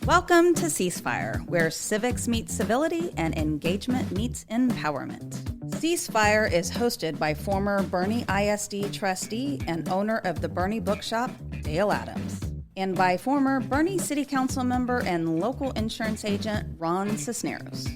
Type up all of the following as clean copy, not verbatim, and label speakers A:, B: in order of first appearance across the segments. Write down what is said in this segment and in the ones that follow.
A: Welcome to Ceasefire, where civics meets civility and engagement meets empowerment. Ceasefire is hosted by former Boerne ISD trustee and owner of the Boerne Bookshop, Dale Adams, and by former Boerne City Council member and local insurance agent, Ron Cisneros.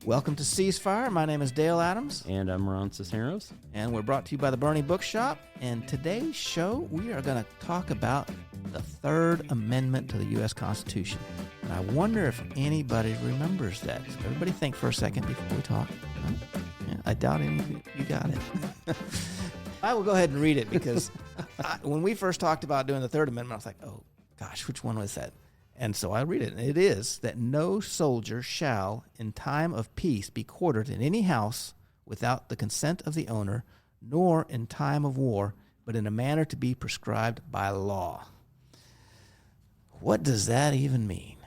B: Welcome to Ceasefire. My name is Dale Adams.
C: And I'm Ron Cisneros.
B: And we're brought to you by the Boerne Bookshop. And today's show, we are going to talk about the Third Amendment to the U.S. Constitution. And I wonder if anybody remembers that. So everybody think for a second before we talk. Yeah, I doubt any of you got it. I will go ahead and read it because when we first talked about doing the Third Amendment, I was like, oh, gosh, which one was that? And so I read it, and it is that no soldier shall, in time of peace, be quartered in any house without the consent of the owner, nor in time of war, but in a manner to be prescribed by law. What does that even mean?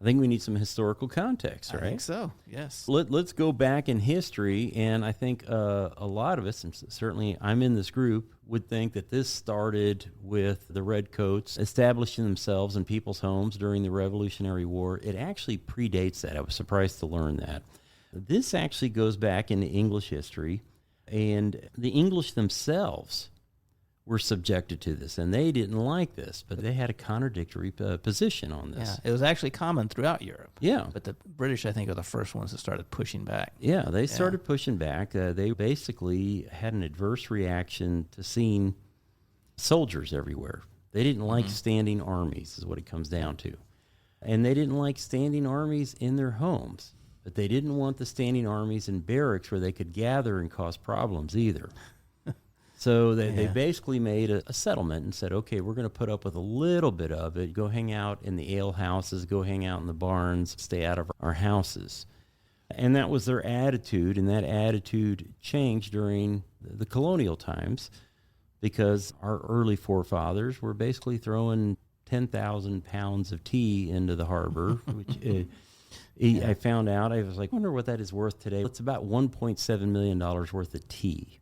C: I think we need some historical context, right?
B: I think so, yes.
C: Let's go back in history, and I think a lot of us, and certainly I'm in this group, would think that this started with the Redcoats establishing themselves in people's homes during the Revolutionary War. It actually predates that. I was surprised to learn that. This actually goes back into English history, and the English themselves were subjected to this, and they didn't like this, but they had a contradictory position on this.
B: Yeah, it was actually common throughout Europe.
C: Yeah.
B: But the British, I think, are the first ones that started pushing back.
C: Yeah, they started pushing back. They basically had an adverse reaction to seeing soldiers everywhere. They didn't like standing armies, is what it comes down to. And they didn't like standing armies in their homes, but they didn't want the standing armies in barracks where they could gather and cause problems either. So they basically made a settlement and said, okay, we're going to put up with a little bit of it. Go hang out in the ale houses, go hang out in the barns, stay out of our houses. And that was their attitude, and that attitude changed during the colonial times because our early forefathers were basically throwing 10,000 pounds of tea into the harbor, which I found out. I was like, I wonder what that is worth today. It's about $1.7 million worth of tea.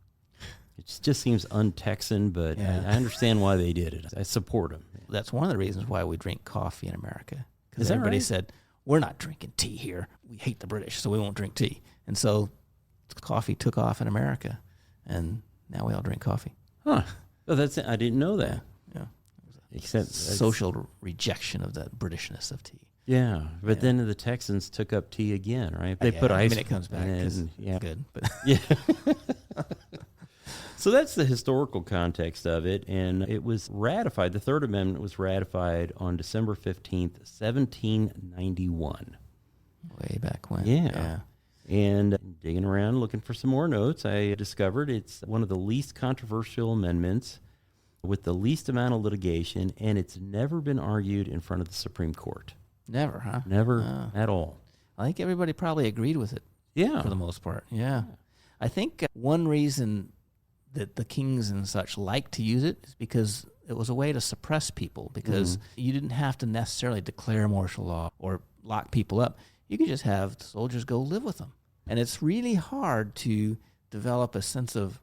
C: It just seems un-Texan, but I understand why they did it. I support them.
B: That's one of the reasons why we drink coffee in America. Because
C: that
B: everybody
C: right?
B: said, we're not drinking tea here. We hate the British, so we won't drink tea. And so coffee took off in America, and now we all drink coffee.
C: Huh. Oh, that's it. I didn't know that.
B: Yeah.
C: Except
B: social rejection of the Britishness of tea.
C: Yeah, but then the Texans took up tea again, right? They put ice.
B: I mean, it comes back.
C: Yeah,
B: good. But
C: yeah. So that's the historical context of it, and it was ratified. The Third Amendment was ratified on December 15th, 1791.
B: Way back when.
C: Yeah. And digging around, looking for some more notes, I discovered it's one of the least controversial amendments with the least amount of litigation, and it's never been argued in front of the Supreme Court.
B: Never, huh?
C: Never at all.
B: I think everybody probably agreed with it.
C: Yeah.
B: For the most part. Yeah. I think one reason that the kings and such like to use it is because it was a way to suppress people, because you didn't have to necessarily declare martial law or lock people up. You could just have the soldiers go live with them. And it's really hard to develop a sense of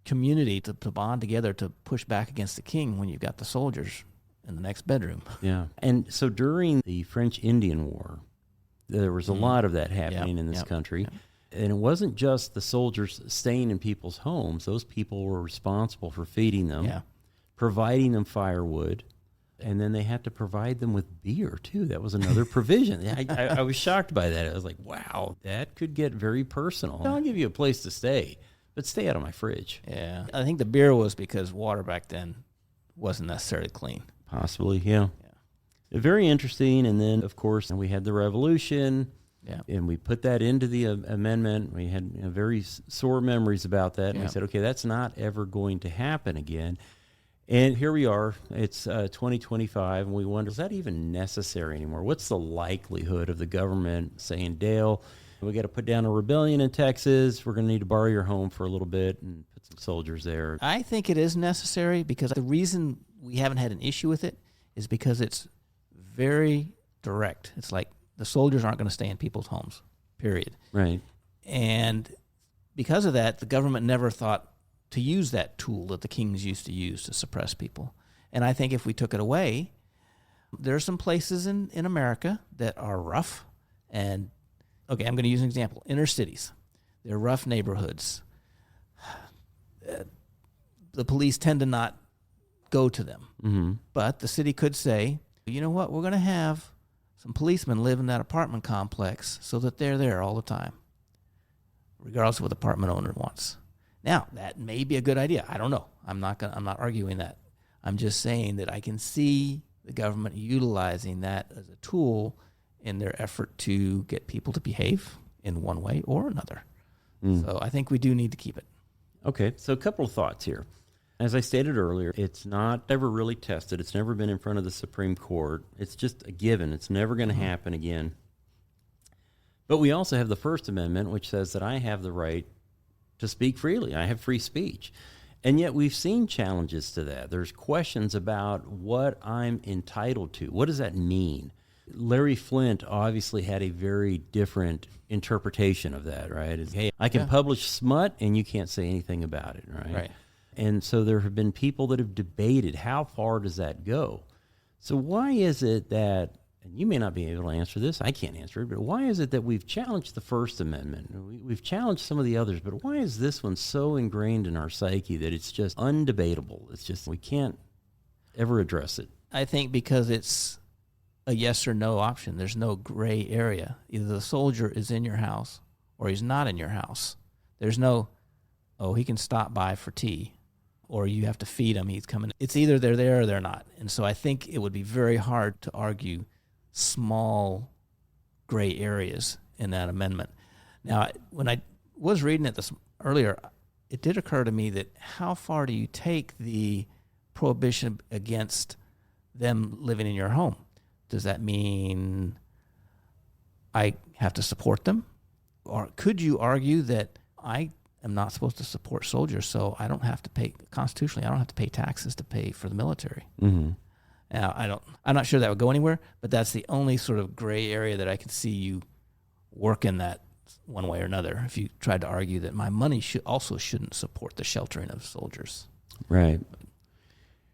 B: community to bond together to push back against the king when you've got the soldiers in the next bedroom.
C: Yeah. And so during the French Indian War, there was a lot of that happening in this country. Yep. And it wasn't just the soldiers staying in people's homes. Those people were responsible for feeding them, providing them firewood, and then they had to provide them with beer, too. That was another provision. I was shocked by that. I was like, wow, that could get very personal. I'll give you a place to stay, but stay out of my fridge.
B: Yeah. I think the beer was because water back then wasn't necessarily clean.
C: Possibly, yeah. Very interesting. And then, of course, we had the Revolution.
B: Yeah.
C: And we put that into the amendment. We had very sore memories about that. And we said, okay, that's not ever going to happen again. And here we are. It's 2025, and we wonder, is that even necessary anymore? What's the likelihood of the government saying, Dale, we got to put down a rebellion in Texas. We're going to need to borrow your home for a little bit and put some soldiers there.
B: I think it is necessary because the reason we haven't had an issue with it is because it's very direct. It's like, the soldiers aren't going to stay in people's homes, period.
C: Right.
B: And because of that, the government never thought to use that tool that the kings used to use to suppress people. And I think if we took it away, There are some places in America that are rough. And, okay, I'm going to use an example. Inner cities. They're rough neighborhoods. The police tend to not go to them. Mm-hmm. But the city could say, you know what, we're going to have some policemen live in that apartment complex so that they're there all the time, regardless of what the apartment owner wants. Now, that may be a good idea. I don't know. I'm not arguing that. I'm just saying that I can see the government utilizing that as a tool in their effort to get people to behave in one way or another. So I think we do need to keep it.
C: Okay, so a couple of thoughts here. As I stated earlier, it's not ever really tested. It's never been in front of the Supreme Court. It's just a given. It's never going to happen again. But we also have the First Amendment, which says that I have the right to speak freely. I have free speech. And yet we've seen challenges to that. There's questions about what I'm entitled to. What does that mean? Larry Flint obviously had a very different interpretation of that, right? Hey, I can publish smut and you can't say anything about it, right?
B: Right.
C: And so there have been people that have debated how far does that go? So why is it that, and you may not be able to answer this, I can't answer it, but why is it that we've challenged the First Amendment? We've challenged some of the others, but why is this one so ingrained in our psyche that it's just undebatable? It's just, we can't ever address it.
B: I think because it's a yes or no option. There's no gray area. Either the soldier is in your house or he's not in your house. There's no, oh, he can stop by for tea, or you have to feed him, he's coming. It's either they're there or they're not. And so I think it would be very hard to argue small gray areas in that amendment. Now, when I was reading it this earlier, it did occur to me that how far do you take the prohibition against them living in your home? Does that mean I have to support them? Or could you argue that I am not supposed to support soldiers, so I don't have to pay, constitutionally, I don't have to pay taxes to pay for the military? Mm-hmm. Now, I'm not sure that would go anywhere, but that's the only sort of gray area that I can see you work in that one way or another. If you tried to argue that my money shouldn't support the sheltering of soldiers.
C: Right.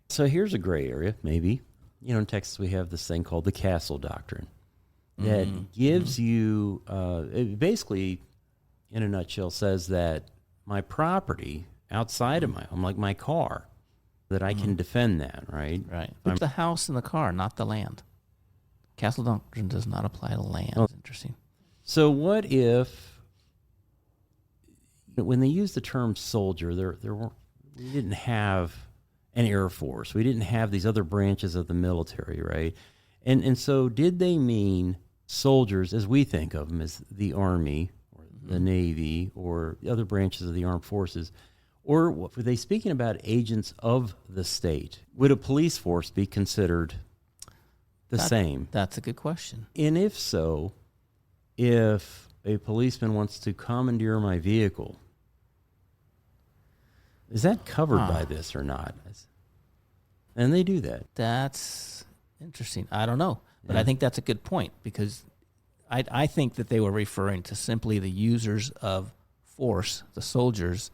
C: So here's a gray area, maybe. You know, in Texas we have this thing called the Castle Doctrine that gives you, it basically, in a nutshell, says that my property outside of my home, like my car, that I can defend that, right?
B: Right. It's the house and the car, not the land. Castle Doctrine does not apply to land. Oh. Interesting.
C: So what if, when they use the term soldier, we didn't have an Air Force. We didn't have these other branches of the military, right? And so did they mean soldiers, as we think of them, as the Army or the Navy or the other branches of the armed forces? Or were they speaking about agents of the state? Would a police force be considered the same?
B: That's a good question.
C: And if so, if a policeman wants to commandeer my vehicle, is that covered by this or not? And they do that.
B: That's interesting. I don't know. But I think that's a good point, because I think that they were referring to simply the users of force, the soldiers,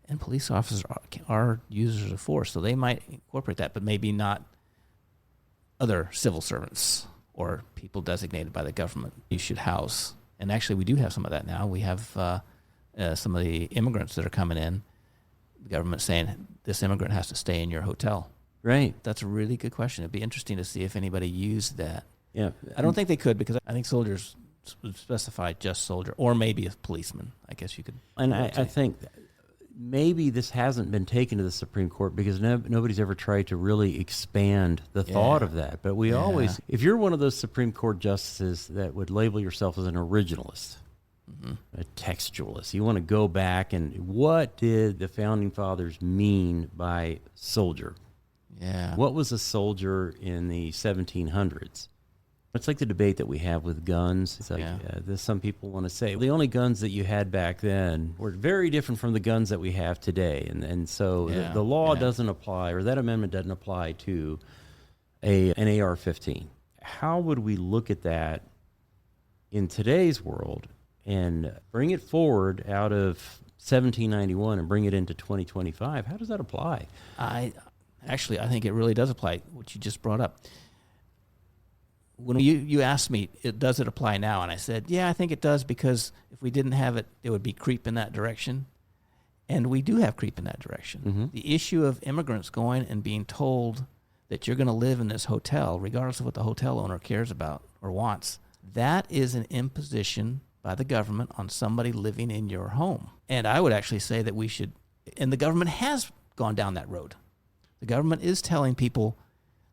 B: and police officers are users of force. So they might incorporate that, but maybe not other civil servants or people designated by the government you should house. And actually, we do have some of that now. We have some of the immigrants that are coming in. The government saying this immigrant has to stay in your hotel.
C: Right.
B: That's a really good question. It'd be interesting to see if anybody used that.
C: Yeah.
B: I don't think they could, because I think soldiers would specify just soldier, or maybe a policeman. I guess you could.
C: And I think maybe this hasn't been taken to the Supreme Court because nobody's ever tried to really expand the thought of that. But we always, if you're one of those Supreme Court justices that would label yourself as an originalist, a textualist, you want to go back and what did the Founding Fathers mean by soldier?
B: Yeah.
C: What was a soldier in the 1700s? It's like the debate that we have with guns. It's like some people want to say the only guns that you had back then were very different from the guns that we have today. And so the law doesn't apply, or that amendment doesn't apply to an AR-15. How would we look at that in today's world and bring it forward out of 1791 and bring it into 2025? How does that apply?
B: I think it really does apply, what you just brought up. when you asked me, does it apply now? And I said, yeah, I think it does, because if we didn't have it, it would be creep in that direction. And we do have creep in that direction.
C: Mm-hmm.
B: The issue of immigrants going and being told that you're going to live in this hotel, regardless of what the hotel owner cares about or wants, that is an imposition by the government on somebody living in your home. And I would actually say that we should, and the government has gone down that road. The government is telling people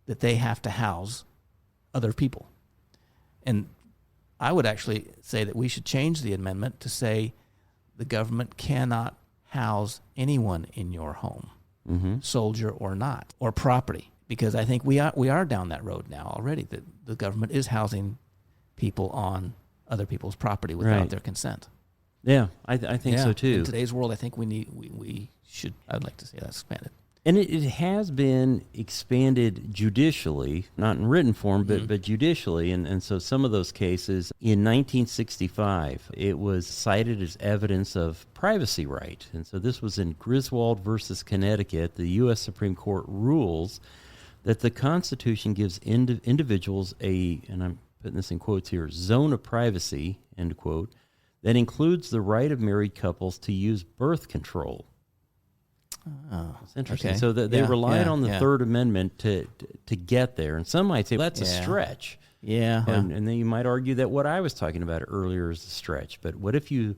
B: that they have to house other people. And I would actually say that we should change the amendment to say the government cannot house anyone in your home,
C: Mm-hmm.
B: soldier or not, or property, because I think we are down that road now already, that the government is housing people on other people's property without
C: Right.
B: their consent.
C: Yeah, I think so too.
B: In today's world, I think we should, I'd like to see that expanded.
C: And it has been expanded judicially, not in written form, but judicially. And so some of those cases, in 1965, it was cited as evidence of privacy right. And so this was in Griswold versus Connecticut. The U.S. Supreme Court rules that the Constitution gives individuals a, and I'm putting this in quotes here, zone of privacy, end quote, that includes the right of married couples to use birth control.
B: Oh,
C: It's interesting.
B: okay.
C: So they
B: Yeah,
C: relied
B: yeah,
C: on the
B: yeah.
C: Third Amendment to get there. And some might say, well, that's a
B: Yeah.
C: stretch.
B: Yeah.
C: And then you might argue that what I was talking about earlier is a stretch. But what if you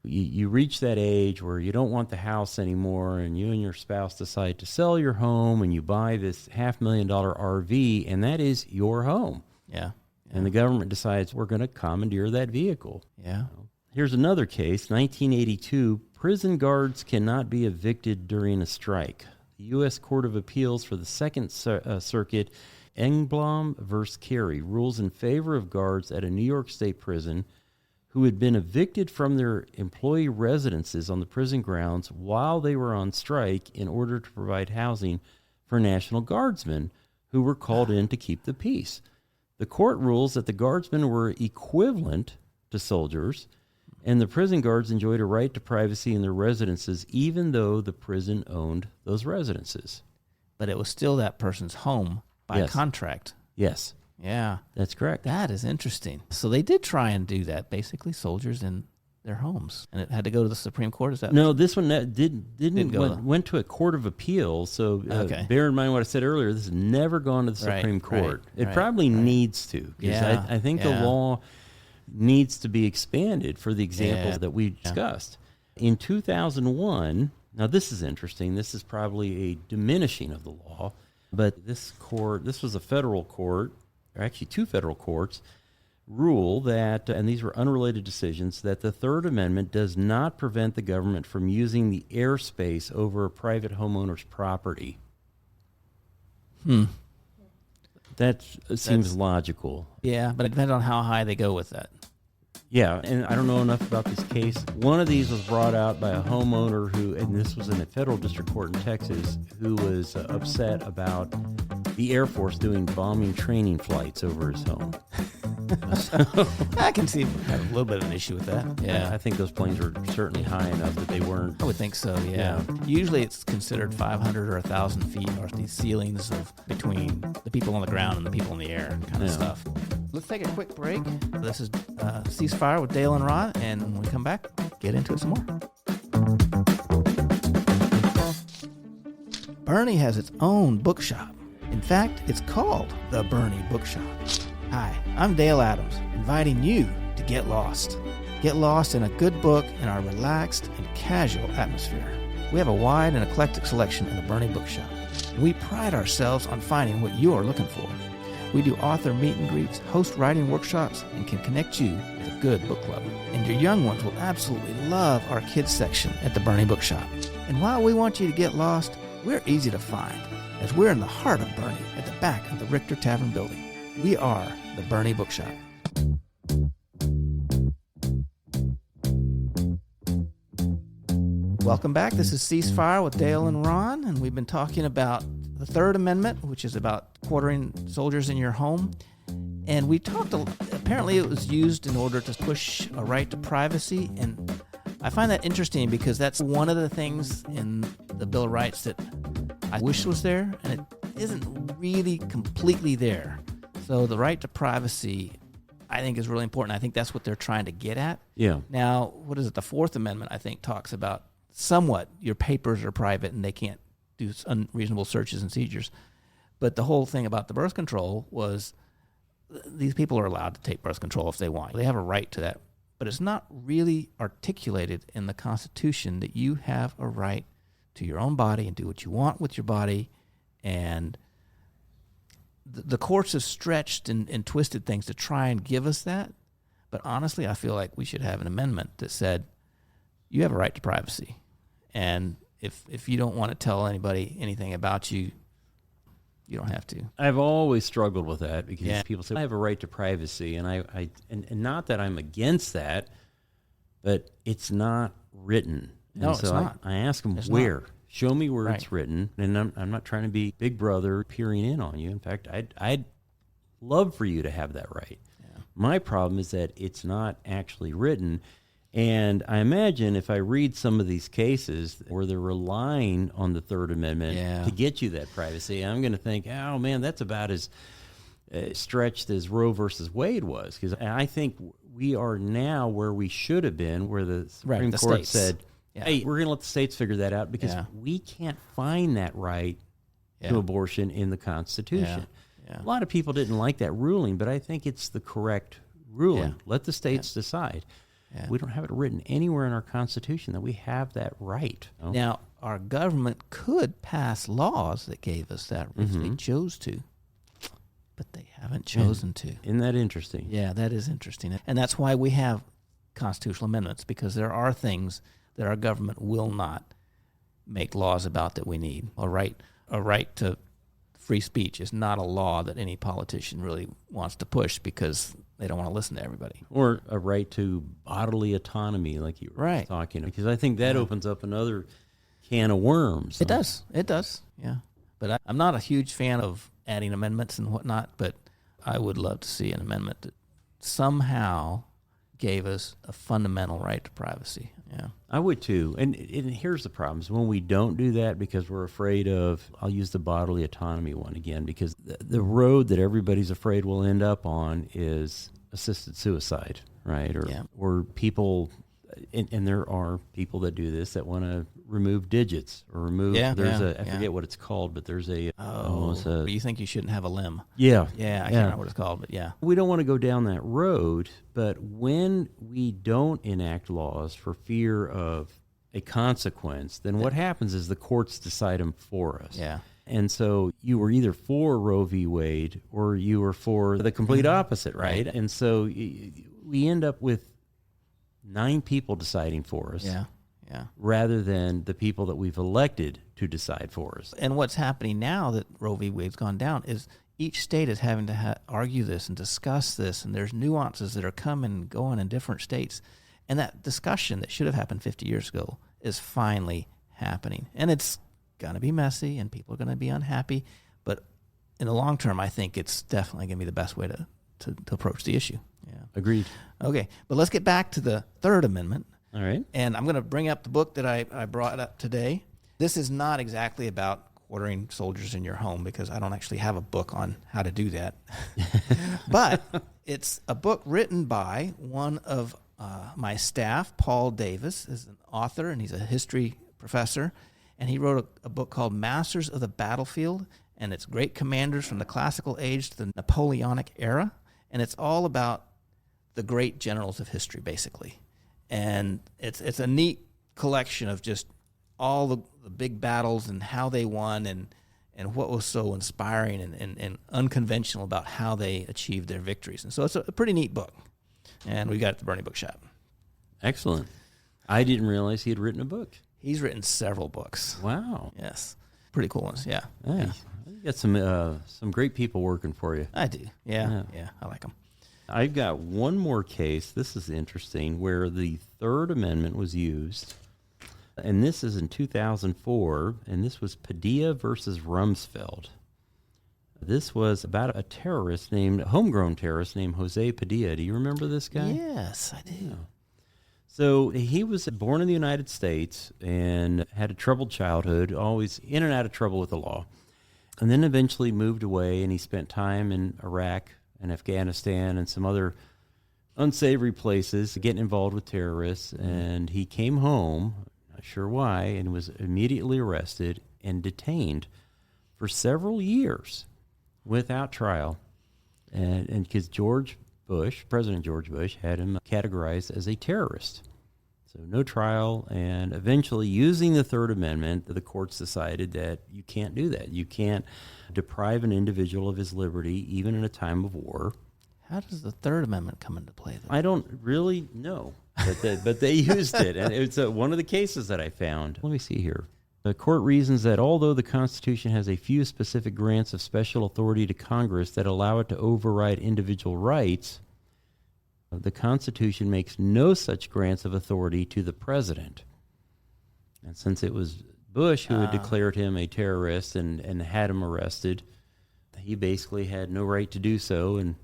C: reach that age where you don't want the house anymore, and you and your spouse decide to sell your home, and you buy this $500,000 RV, and that is your home.
B: Yeah.
C: And the government decides we're going to commandeer that vehicle.
B: Yeah.
C: Here's another case, 1982. Prison guards cannot be evicted during a strike. The U.S. Court of Appeals for the Second Circuit, Engblom v. Carey, rules in favor of guards at a New York State prison who had been evicted from their employee residences on the prison grounds while they were on strike in order to provide housing for National Guardsmen who were called in to keep the peace. The court rules that the guardsmen were equivalent to soldiers, and the prison guards enjoyed a right to privacy in their residences, even though the prison owned those residences.
B: But it was still that person's home by
C: Yes.
B: contract.
C: Yes,
B: Yeah.
C: that's correct.
B: That is interesting. So they did try and do that, basically, soldiers in their homes. And it had to go to the Supreme Court? Is that
C: No, this one didn't
B: go.
C: went to a court of appeals. So
B: Okay.
C: bear in mind what I said earlier. This has never gone to the
B: Right,
C: Supreme Court.
B: right,
C: It
B: right,
C: probably
B: right.
C: needs to, because
B: Yeah,
C: I think
B: yeah.
C: the law needs to be expanded for the examples
B: Yeah,
C: that we discussed. In 2001, now this is interesting. This is probably a diminishing of the law, but this was a federal court, or actually two federal courts, rule that, and these were unrelated decisions, that the Third Amendment does not prevent the government from using the airspace over a private homeowner's property. That seems logical.
B: Yeah, but it depends on how high they go with that.
C: Yeah, and I don't know enough about this case. One of these was brought out by a homeowner who, and this was in a federal district court in Texas, who was upset about the Air Force doing bombing training flights over his home.
B: I can see I have a little bit of an issue with that. Yeah.
C: I think those planes were certainly high enough that they weren't.
B: I would think so, yeah. Usually it's considered 500 or 1,000 feet, or these ceilings of between the people on the ground and the people in the air kind of
C: Yeah.
B: stuff. Let's take a quick break. This is Ceasefire with Dale and Ron, and when we come back, get into it some more. Boerne has its own bookshop. In fact, it's called the Boerne Bookshop. Hi, I'm Dale Adams, inviting you to get lost. Get lost in a good book in our relaxed and casual atmosphere. We have a wide and eclectic selection in the Boerne Bookshop, and we pride ourselves on finding what you're looking for. We do author meet and greets, host writing workshops, and can connect you with a good book club. And your young ones will absolutely love our kids section at the Boerne Bookshop. And while we want you to get lost, we're easy to find, as we're in the heart of Boerne at the back of the Richter Tavern building. We are the Boerne Bookshop. Welcome back. This is Ceasefire with Dale and Ron, and we've been talking about the Third Amendment, which is about quartering soldiers in your home. And we talked, apparently it was used in order to push a right to privacy, and I find that interesting because that's one of the things in the Bill of Rights that I wish was there, and it isn't really completely there. So the right to privacy, I think, is really important. I think that's what they're trying to get at.
C: Yeah.
B: Now, what is it? The Fourth Amendment, I think, talks about somewhat your papers are private and they can't do unreasonable searches and seizures. But the whole thing about the birth control was these people are allowed to take birth control if they want. They have a right to that. But it's not really articulated in the Constitution that you have a right to your own body and do what you want with your body. And the courts have stretched and twisted things to try and give us that. But honestly, I feel like we should have an amendment that said you have a right to privacy. And if you don't want to tell anybody anything about you, you don't have to.
C: I've always struggled with that because people say, I have a right to privacy. And and not that I'm against that, but it's not written.
B: No,
C: and so
B: it's not.
C: I ask them
B: Where.
C: Show me where it's written. And I'm not trying to be Big Brother peering in on you. In fact, I'd love for you to have that right. Yeah. My problem is that it's not actually written. And I imagine if I read some of these cases where they're relying on the Third Amendment to get you that privacy, I'm going to think, oh, man, that's about as stretched as Roe versus Wade was. Because I think we are now where we should have been, where the Supreme Court said, hey, we're going to let the states figure that out because we can't find that right to abortion in the Constitution. A lot of people didn't like that ruling, but I think it's the correct ruling. Let the states decide. We don't have it written anywhere in our Constitution that we have that right.
B: No? Now, our government could pass laws that gave us that if they chose to, but they haven't chosen to.
C: Isn't that interesting?
B: Yeah, that is interesting. And that's why we have constitutional amendments, because there are things that our government will not make laws about that we need. A right to free speech is not a law that any politician really wants to push because they don't want to listen to everybody.
C: Or a right to bodily autonomy, like you were talking about, because I think that opens up another can of worms.
B: It does, yeah. But I'm not a huge fan of adding amendments and whatnot, but I would love to see an amendment that somehow gave us a fundamental right to privacy. Yeah,
C: I would too. And here's the problem: is when we don't do that because we're afraid of. I'll use the bodily autonomy one again because the road that everybody's afraid we'll end up on is assisted suicide, right? Or people, and there are people that do this that want to remove digits or remove. I forget what it's called, but there's a.
B: You think you shouldn't have a limb?
C: Yeah,
B: I can't remember what it's called, but yeah.
C: We don't want to go down that road, but when we don't enact laws for fear of a consequence, then what happens is the courts decide them for us.
B: Yeah.
C: And so you were either for Roe v. Wade or you were for the complete opposite, right? And so we end up with 9 people deciding for us. Rather than the people that we've elected to decide for us.
B: And what's happening now that Roe v. Wade's gone down is each state is having to argue this and discuss this, and there's nuances that are coming and going in different states. And that discussion that should have happened 50 years ago is finally happening. And it's going to be messy, and people are going to be unhappy. But in the long term, I think it's definitely going to be the best way to approach the issue. Yeah.
C: Agreed.
B: Okay, but let's get back to the Third Amendment.
C: All right.
B: And I'm going to bring up the book that I brought up today. This is not exactly about quartering soldiers in your home because I don't actually have a book on how to do that. But it's a book written by one of my staff, Paul Davis, is an author, and he's a history professor. And he wrote a book called Masters of the Battlefield, and it's great commanders from the classical age to the Napoleonic era. And it's all about the great generals of history, basically. And it's a neat collection of just all the big battles and how they won and what was so inspiring and unconventional about how they achieved their victories. And so it's a pretty neat book. And we got it at the Boerne Bookshop.
C: Excellent. I didn't realize he had written a book.
B: He's written several books.
C: Wow.
B: Yes. Pretty cool ones, yeah.
C: You got some great people working for you.
B: I do. Yeah, I like them.
C: I've got one more case. This is interesting, where the Third Amendment was used, and this is in 2004, and this was Padilla versus Rumsfeld. This was about a homegrown terrorist named Jose Padilla. Do you remember this guy?
B: Yes, I do. Yeah.
C: So he was born in the United States and had a troubled childhood, always in and out of trouble with the law. and then eventually moved away, and he spent time in Iraq and Afghanistan and some other unsavory places, getting involved with terrorists. And he came home, not sure why, and was immediately arrested and detained for several years without trial. And because President George Bush, had him categorized as a terrorist. So no trial, and eventually, using the Third Amendment, the courts decided that you can't do that. You can't deprive an individual of his liberty, even in a time of war.
B: How does the Third Amendment come into play, though?
C: I don't really know, but they used it, and it's one of the cases that I found. Let me see here. The court reasons that although the Constitution has a few specific grants of special authority to Congress that allow it to override individual rights, the Constitution makes no such grants of authority to the president. And since it was Bush who had declared him a terrorist and had him arrested, he basically had no right to do so. And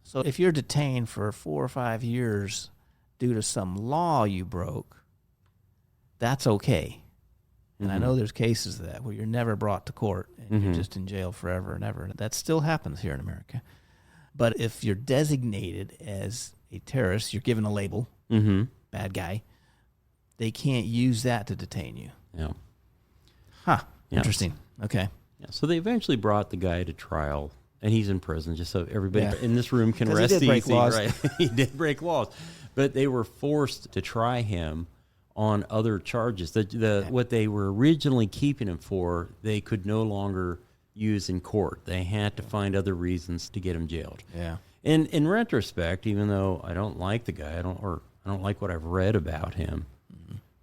B: so if you're detained for 4 or 5 years due to some law you broke, that's okay. And I know there's cases of that where you're never brought to court and you're just in jail forever and ever. That still happens here in America. But if you're designated as a terrorist, you're given a label, bad guy, they can't use that to detain you.
C: Yeah.
B: Huh.
C: Yeah.
B: Interesting. Okay.
C: Yeah. So they eventually brought the guy to trial, and he's in prison, just so everybody in this room can
B: 'Cause
C: rest
B: he did break
C: easy.
B: laws.
C: Right? He did break laws. But they were forced to try him on other charges. What they were originally keeping him for, they could no longer use in court. They had to find other reasons to get him jailed.
B: Yeah.
C: And in retrospect, even though I don't like the guy, I don't like what I've read about him,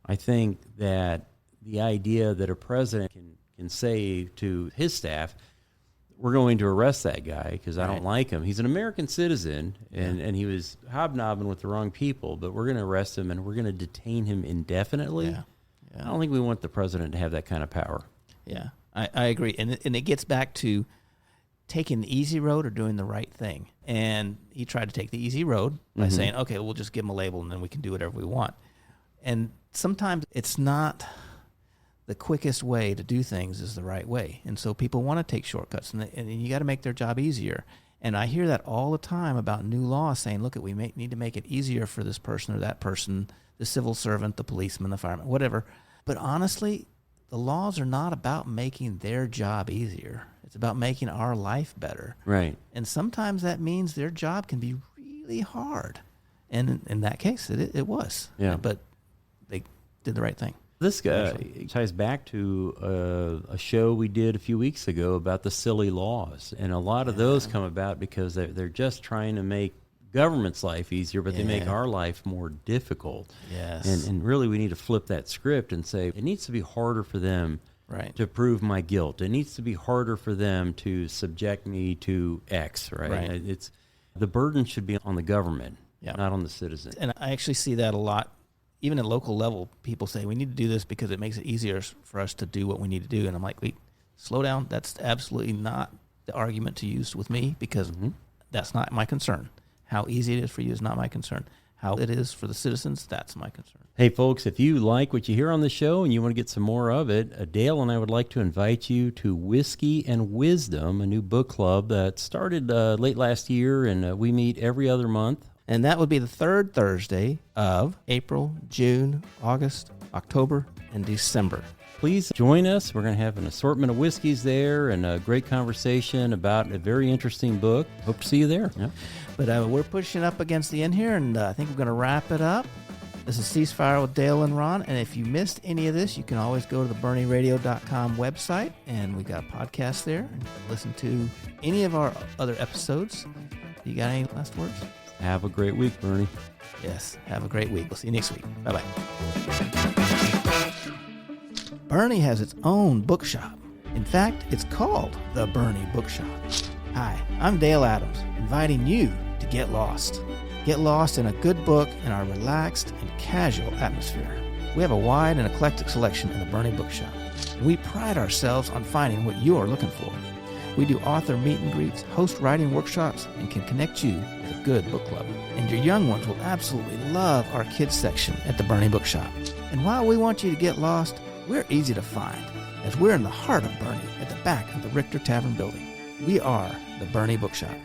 C: I think that the idea that a president can say to his staff, we're going to arrest that guy because I don't like him. He's an American citizen, and he was hobnobbing with the wrong people, but we're going to arrest him and we're going to detain him indefinitely.
B: Yeah.
C: I don't think we want the president to have that kind of power.
B: Yeah, I agree. And it gets back to taking the easy road or doing the right thing. And he tried to take the easy road by saying, okay, we'll just give him a label and then we can do whatever we want. And sometimes it's not the quickest way to do things is the right way. And so people want to take shortcuts, and you got to make their job easier. And I hear that all the time about new laws saying, look, we need to make it easier for this person or that person, the civil servant, the policeman, the fireman, whatever. But honestly, the laws are not about making their job easier. It's about making our life better.
C: Right.
B: And sometimes that means their job can be really hard. And in that case, it was.
C: Yeah.
B: But they did the right thing.
C: This guy ties back to a show we did a few weeks ago about the silly laws. And a lot of those come about because they're just trying to make government's life easier, but they make our life more difficult.
B: Yes.
C: And really we need to flip that script and say it needs to be harder for them to prove my guilt. It needs to be harder for them to subject me to X, right? It's the burden should be on the government, not on the citizen.
B: And I actually see that a lot. Even at local level, people say, we need to do this because it makes it easier for us to do what we need to do. And I'm like, wait, slow down. That's absolutely not the argument to use with me because that's not my concern. How easy it is for you is not my concern. How it is for the citizens, that's my concern.
C: Hey, folks, if you like what you hear on the show and you want to get some more of it, Dale and I would like to invite you to Whiskey and Wisdom, a new book club that started late last year, and we meet every other month.
B: And that would be the third Thursday of April, June, August, October, and December.
C: Please join us. We're going to have an assortment of whiskeys there and a great conversation about a very interesting book. Hope to see you there. Yeah.
B: But we're pushing up against the end here, and I think we're going to wrap it up. This is Ceasefire with Dale and Ron, and if you missed any of this, you can always go to the BoerneRadio.com website, and we got a podcast there, and listen to any of our other episodes. You got any last words?
C: Have a great week, Bernie.
B: Yes, have a great week. We'll see you next week. Bye-bye. Boerne has its own bookshop. In fact, it's called the Boerne Bookshop. Hi, I'm Dale Adams, inviting you to get lost. Get lost in a good book in our relaxed and casual atmosphere. We have a wide and eclectic selection in the Boerne Bookshop, and we pride ourselves on finding what you're looking for. We do author meet and greets, host writing workshops, and can connect you with a good book club. And your young ones will absolutely love our kids section at the Boerne Bookshop. And while we want you to get lost, we're easy to find, as we're in the heart of Boerne at the back of the Richter Tavern building. We are the Boerne Bookshop.